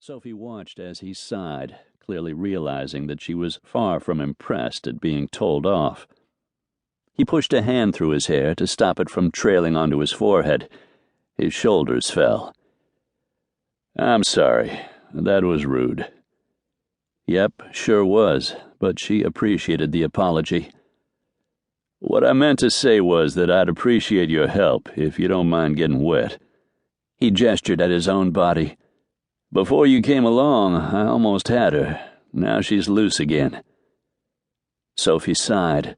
Sophie watched as he sighed, clearly realizing that she was far from impressed at being told off. He pushed a hand through his hair to stop it from trailing onto his forehead. His shoulders fell. "I'm sorry. That was rude." Yep, sure was, but she appreciated the apology. "What I meant to say was that I'd appreciate your help if you don't mind getting wet." He gestured at his own body. "Before you came along, I almost had her. Now she's loose again." Sophie sighed.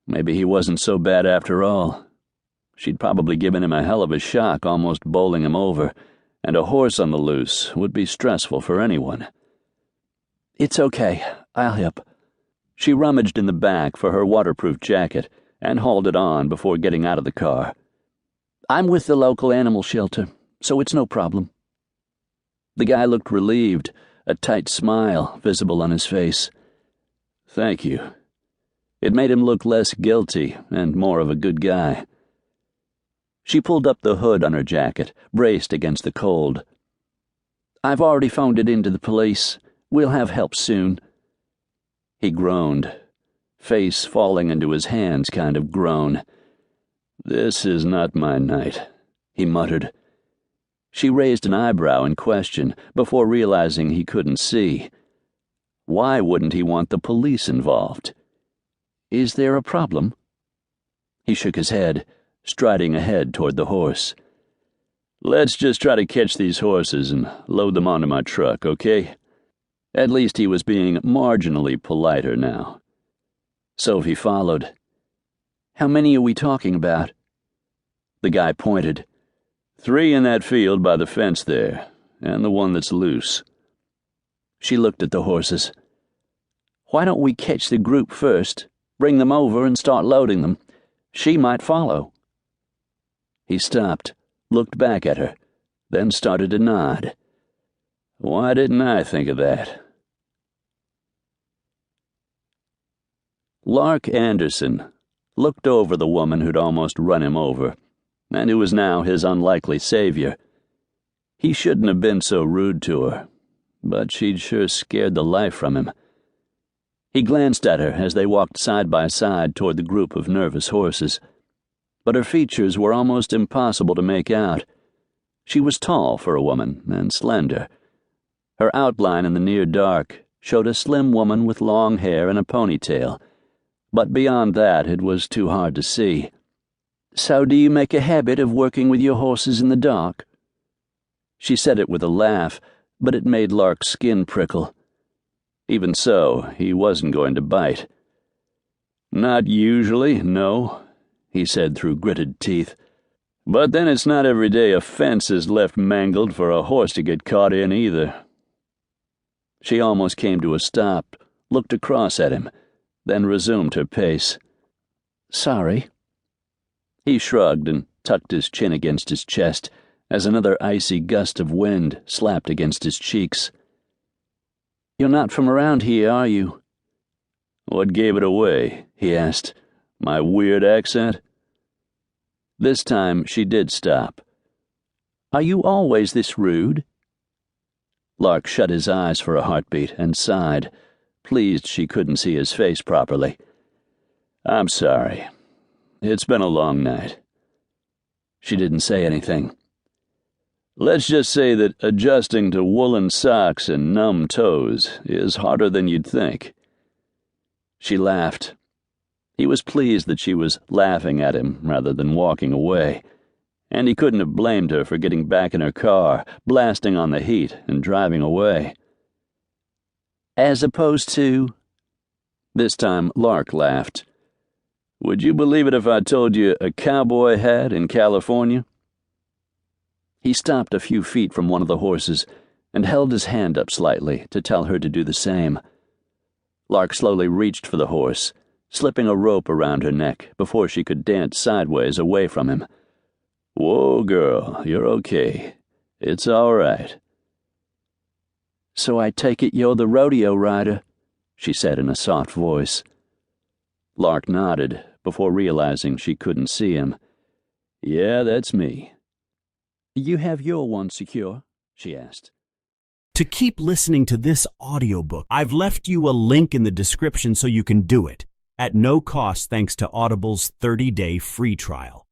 Maybe he wasn't so bad after all. She'd probably given him a hell of a shock, almost bowling him over, and a horse on the loose would be stressful for anyone. "It's okay. I'll help." She rummaged in the back for her waterproof jacket and hauled it on before getting out of the car. "I'm with the local animal shelter, so it's no problem." The guy looked relieved, a tight smile visible on his face. "Thank you." It made him look less guilty and more of a good guy. She pulled up the hood on her jacket, braced against the cold. "I've already phoned it in to the police. We'll have help soon." He groaned, face falling into his hands kind of groan. "This is not my night," he muttered. She raised an eyebrow in question before realizing he couldn't see. Why wouldn't he want the police involved? "Is there a problem?" He shook his head, striding ahead toward the horse. "Let's just try to catch these horses and load them onto my truck, okay?" At least he was being marginally politer now. Sophie followed. "How many are we talking about?" The guy pointed. "3 in that field by the fence there, and the one that's loose." She looked at the horses. "Why don't we catch the group first, bring them over and start loading them? She might follow." He stopped, looked back at her, then started to nod. "Why didn't I think of that?" Lark Anderson looked over the woman who'd almost run him over, and who was now his unlikely savior. He shouldn't have been so rude to her, but she'd sure scared the life from him. He glanced at her as they walked side by side toward the group of nervous horses, but her features were almost impossible to make out. She was tall for a woman and slender. Her outline in the near dark showed a slim woman with long hair and a ponytail, but beyond that it was too hard to see. "So do you make a habit of working with your horses in the dark?" She said it with a laugh, but it made Lark's skin prickle. Even so, he wasn't going to bite. "Not usually, no," he said through gritted teeth. "But then it's not every day a fence is left mangled for a horse to get caught in either." She almost came to a stop, looked across at him, then resumed her pace. "Sorry." He shrugged and tucked his chin against his chest as another icy gust of wind slapped against his cheeks. "You're not from around here, are you?" "What gave it away?" he asked. "My weird accent?" This time she did stop. "Are you always this rude?" Lark shut his eyes for a heartbeat and sighed, pleased she couldn't see his face properly. "I'm sorry. It's been a long night." She didn't say anything. "Let's just say that adjusting to woolen socks and numb toes is harder than you'd think." She laughed. He was pleased that she was laughing at him rather than walking away, and he couldn't have blamed her for getting back in her car, blasting on the heat, and driving away. "As opposed to?" This time Lark laughed. "Would you believe it if I told you a cowboy hat in California?" He stopped a few feet from one of the horses and held his hand up slightly to tell her to do the same. Lark slowly reached for the horse, slipping a rope around her neck before she could dance sideways away from him. "Whoa, girl, you're okay. It's all right." "So I take it you're the rodeo rider," she said in a soft voice. Lark nodded before realizing she couldn't see him. "Yeah, that's me." "You have your one secure?" she asked. to keep listening to this audiobook. I've left you a link in the description so you can do it, at no cost thanks to Audible's 30-day free trial.